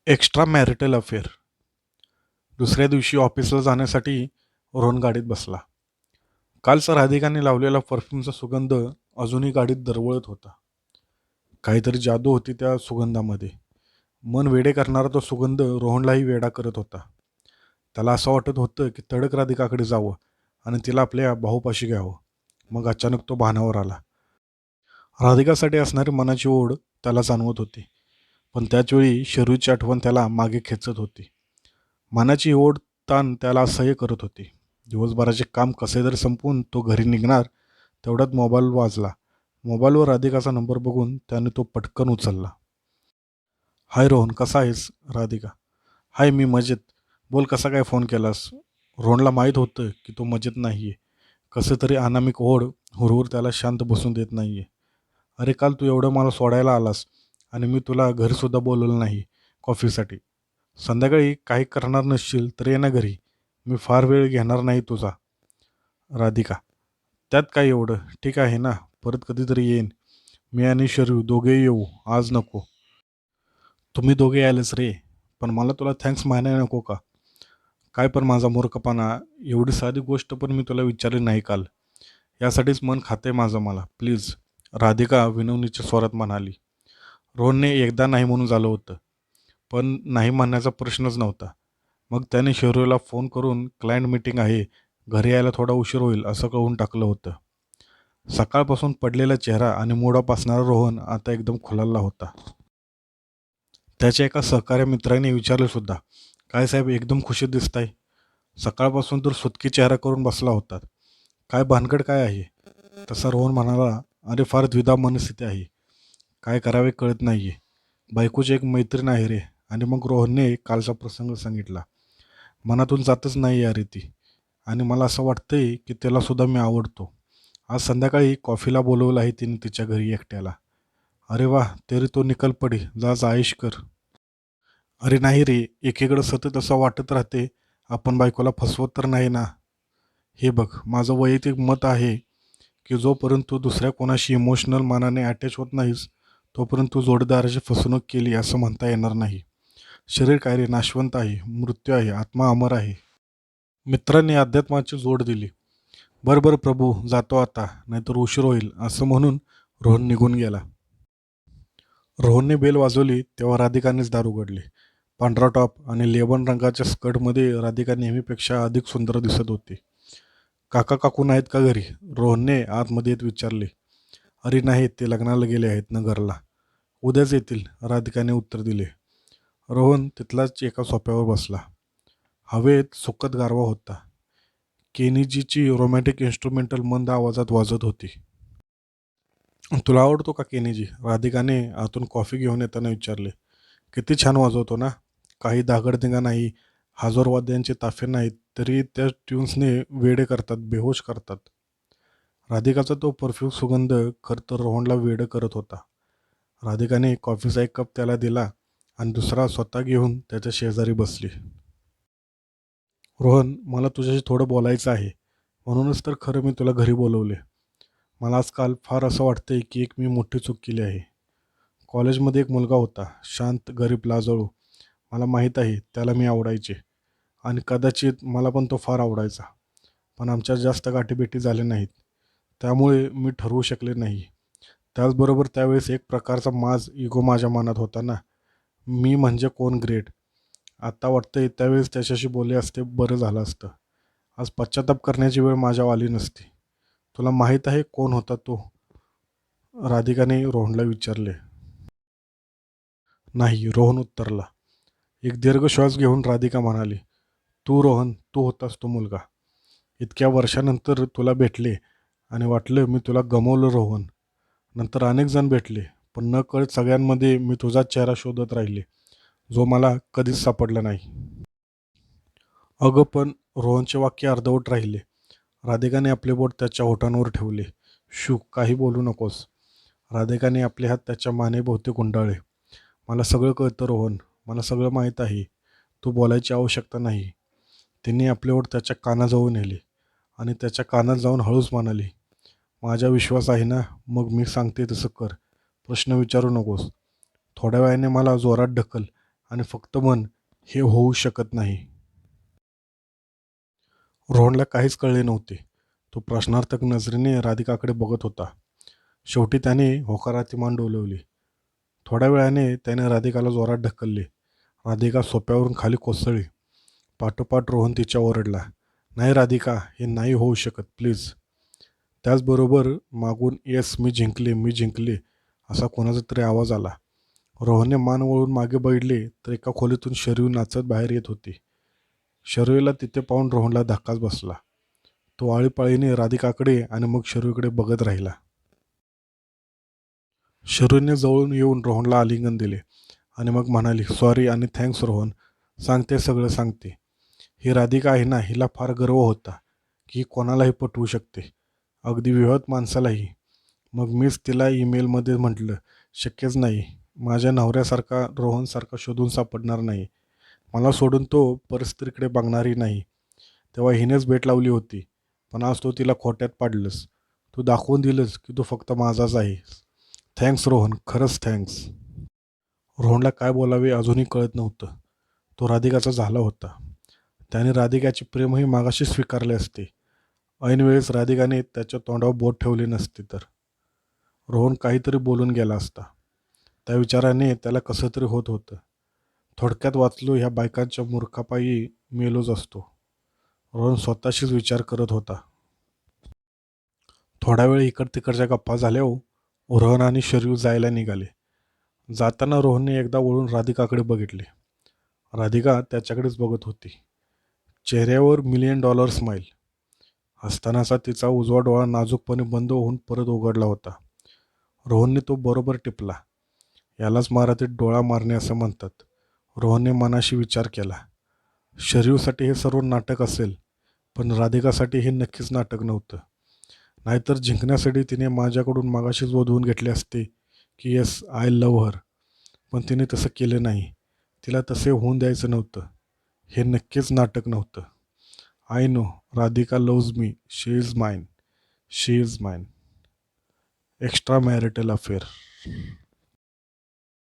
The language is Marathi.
Extra marital affair. दुसऱ्या दिवशी ऑफिसला जाण्यासाठी रोहन गाडीत बसला. कालचा राधिकाने लावलेला परफ्यूमचा सुगंध अजूनही गाडीत दरवळत होता. काहीतरी जादू होती त्या सुगंधामध्ये. मन वेडे करणारा तो सुगंध रोहनलाही वेडा करत होता. त्याला असं वाटत होतं की तडक राधिकाकडे जावं आणि तिला आपल्या भाऊपाशी घ्यावं. मग अचानक तो भानावर आला. राधिकासाठी असणारी मनाची ओढ त्याला जाणवत होती, पण त्याचवेळी शरीरची आठवण त्याला मागे खेचत होती. मनाची ओढ ताण त्याला असह्य करत होती. दिवसभराचे काम कसे तरी संपवून तो घरी निघणार तेवढ्यात मोबाईल वाजला. मोबाईलवर राधिकाचा नंबर बघून त्याने तो पटकन उचलला. हाय रोहन, कसा आहेस? राधिका: हाय, मी मजेत. बोल, कसा काय फोन केलास? रोहनला माहीत होतं की तो मजेत नाही आहे. कसं तरी अनामिक ओढ हुरहुर त्याला शांत बसून देत नाही आहे. अरे, काल तू एवढं मला सोडायला आलास आणि मी तुला घरीसुद्धा बोलवलं नाही कॉफीसाठी. संध्याकाळी काही करणार नसशील तर ये ना घरी. मी फार वेळ घेणार नाही तुझा. राधिका: त्यात काय एवढं, ठीक आहे ना, परत कधीतरी येईन. मी आणि शरीर दोघेही येऊ, आज नको. तुम्ही दोघे यायलाच रे, पण मला तुला थँक्स म्हणायला नको का? काय पण माझा मूर्खपणा. एवढी साधी गोष्ट पण मी तुला विचारली नाही काल. यासाठीच मन खाते माझं मला, प्लीज. राधिका विनवणीच्या स्वरात म्हणाली. रोहनने एकदा नाही म्हणून झालं होतं, पण नाही म्हणण्याचा प्रश्नच नव्हता. मग त्याने शौर्यला फोन करून क्लायंट मीटिंग आहे, घरी यायला थोडा उशीर होईल असं कळून टाकलं होतं. सकाळपासून पडलेला चेहरा आणि मूड ऑफ असणारा रोहन आता एकदम खुलाला होता. त्याच्या एका सहकार्य मित्राने विचारले सुद्धा, काय साहेब, एकदम खुशीत दिसताय? सकाळपासून तर सुटकी चेहरा करून बसला होता. काय भानगड काय आहे? तसा रोहन म्हणाला, अरे फार द्विधा मनस्थिती आहे. काय करावे कळत नाहीये. बायकोची एक मैत्रीण आहे रे. आणि मग रोहनने कालचा प्रसंग सांगितला. मनातून जातच नाही यार ती. आणि मला असं वाटतंय की त्यालासुद्धा मी आवडतो. आज संध्याकाळी कॉफीला बोलवलं आहे तिने तिच्या घरी एकट्याला. अरे वा, तेरी तो निकल पडी, जा जा ऐश कर. अरे नाही रे, एकीकडं सतत असं वाटत राहते आपण बायकोला फसवत तर नाही ना. हे बघ, माझं वैयक्तिक मत आहे की जोपर्यंत तू दुसऱ्या कोणाशी इमोशनल मानाने अटॅच होत नाहीस, तोपर्यंत तू जोडीदाराची फसवणूक केली असं म्हणता येणार नाही. शरीर काय रे, नाशवंत आहे, मृत्यू आहे, आत्मा अमर आहे. मित्रांनी अध्यात्माची जोड दिली. बरं बरं प्रभू, जातो आता, नाहीतर उशीर होईल, असं म्हणून रोहन निघून गेला. रोहनने बेल वाजवली तेव्हा राधिकानेच दार उघडले. पांढरा टॉप आणि लेबन रंगाच्या स्कर्टमध्ये राधिका नेहमीपेक्षा अधिक सुंदर दिसत होती. काका काकू नाहीत का घरी? रोहनने आतमध्ये येत विचारले. अरे नाहीत, ते लग्नाला गेले आहेत नगरला. उद्याच येतील, राधिकाने उत्तर दिले. रोहन तिथलाच एका सोफ्यावर बसला. हवेत सुखद गारवा होता. केनीजीची रोमॅन्टिक इन्स्ट्रुमेंटल मंद आवाजात वाजत होती. तुला आवडतो का केनीजी? राधिकाने आतून कॉफी घेऊन येताना विचारले. किती छान वाजवतो ना. काही धागडधिंगा नाही, हजार वाद्यांचे ताफे नाहीत, तरी त्या ट्यून्सने वेडे करतात, बेहोश करतात. राधिकाचा तो परफ्यूम सुगंध खरं तर रोहनला वेडं करत होता. राधिकाने कॉफीचा एक कप त्याला दिला आणि दुसरा स्वतः घेऊन त्याच्या शेजारी बसली. रोहन, मला तुझ्याशी थोडं बोलायचं आहे. म्हणूनच तर खरं मी तुला घरी बोलवले. मला आजकाल फार असं वाटतंय की एक मी मोठी चूक केली आहे. कॉलेजमध्ये एक मुलगा होता, शांत, गरीब, लाजळू. मला माहीत आहे त्याला मी आवडायचे आणि कदाचित मला पण तो फार आवडायचा. पण आमच्या जास्त गाठीभेटी झाल्या नाहीत. त्यामुळे मी ठरवू शकले नाही. त्याचबरोबर त्यावेळेस एक प्रकारचा इगो माझ्या मनात होता ना. मी म्हणजे कोण ग्रेट. आत्ता वाटतंय त्यावेळेस त्याच्याशी बोलले असते बरं झालं असतं. आज पश्चाताप करण्याची वेळ माझ्यावर आली नसती. तुला माहीत आहे कोण होता तो? राधिकाने रोहनला विचारले. नाही, रोहन उत्तरला. एक दीर्घ श्वास घेऊन राधिका म्हणाली. तू रोहन, तू होतास तो मुलगा. इतक्या वर्षानंतर तुला भेटले आणि वाटलं मी तुला गमावलं रोहन. नंतर अनेक जण भेटले, पण नकळत सगळ्यांमध्ये मी तुझाच चेहरा शोधत राहिले, जो मला कधीच सापडला नाही. अगं पण, रोहनचे वाक्य अर्धवट राहिले. राधिकाने आपले बोट त्याच्या ओठांवर ठेवले. शू, काही बोलू नकोस. राधिकाने आपले हात त्याच्या मानेभोवती गुंडाळले. मला सगळं कळतं रोहन, मला सगळं माहीत आहे. तू बोलायची आवश्यकता नाही. तिने आपले ओठ त्याच्या कानाजवळ नेले आणि त्याच्या कानात जाऊन हळूच म्हणाली. माझा विश्वास आहे ना, मग मी सांगते तसं कर. प्रश्न विचारू नकोस. थोड्या वेळाने मला जोरात ढकल आणि फक्त म्हण, हे होऊ शकत नाही. रोहनला काहीच कळले नव्हते. तो प्रश्नार्थक नजरेने राधिकाकडे बघत होता. शेवटी त्याने होकाराची मान डोलवली. थोड्या वेळाने त्याने राधिकाला जोरात ढकलले. राधिका सोफ्यावरून खाली कोसळली. पाठोपाठ रोहन तिच्या ओरडला, नाही राधिका, हे नाही होऊ शकत, प्लीज. त्याचबरोबर मागून, येस, मी जिंकले, मी जिंकले, असा कोणाचा तरी आवाज आला. रोहनने मान वळून मागे बघितले तर एका खोलीतून शरयू नाचत बाहेर येत होती. शरयूला तिथे पाहून रोहनला धक्काच बसला. तो आळीपाळीने राधिकाकडे आणि मग शरयूकडे बघत राहिला. शरयूने जवळून येऊन रोहनला आलिंगन दिले आणि मग म्हणाली, सॉरी आणि थँक्स रोहन, सांगते, सगळं सांगते. ही राधिका आहे ना, हिला फार गर्व होता की ही कोणालाही पटवू शकते, अगदी विवाहित माणसालाही. मग मीच तिला ईमेलमध्ये म्हटलं, शक्यच नाही, माझ्या नवऱ्यासारखा रोहनसारखा शोधून सापडणार नाही, मला सोडून तो परिस्थितीकडे बघणारही नाही. तेव्हा हिनेच भेट लावली होती, पण आज तो तिला खोट्यात पाडलंस. तू दाखवून दिलंस की तू फक्त माझाच आहे. थँक्स रोहन, खरंच थँक्स. रोहनला काय बोलावे अजूनही कळत नव्हतं. तो राधिकाचा झाला होता. त्याने राधिकाचे प्रेमही मागाशी स्वीकारले असते. ऐनवेळेस राधिकाने त्याच्या तोंडावर बोट ठेवले नसते तर रोहन काहीतरी बोलून गेला असता. त्या विचाराने त्याला कसं तरी होत होतं. थोडक्यात वाचलो, ह्या बायकांच्या मूर्खापायी मेलोच असतो, रोहन स्वतःशीच विचार करत होता. थोडा वेळ इकड तिकडच्या गप्पा झाल्यावर रोहन आणि शरयू जायला निघाले. जाताना रोहनने एकदा वळून राधिकाकडे बघितले. राधिका त्याच्याकडेच बघत होती. चेहऱ्यावर $1,000,000 स्माईल. हसतानाचा तिचा उजवा डोळा नाजूकपणे बंद होऊन परत उघडला होता. रोहनने तो बरोबर टिपला. यालाच मराठीत डोळा मारणे असं म्हणतात. रोहनने मनाशी विचार केला. शरयूसाठी हे सर्व नाटक असेल, पण राधिकासाठी हे नक्कीच नाटक नव्हतं. नाहीतर जिंकण्यासाठी तिने माझ्याकडून मागाशीच वधवून घेतले असते की येस, आय लव्ह हर. पण तिने तसं केलं नाही. तिला तसे होऊन द्यायचं नव्हतं. हे नक्कीच नाटक नव्हतं. I know, Radhika loves me, she is mine, she is mine. Extra marital affair.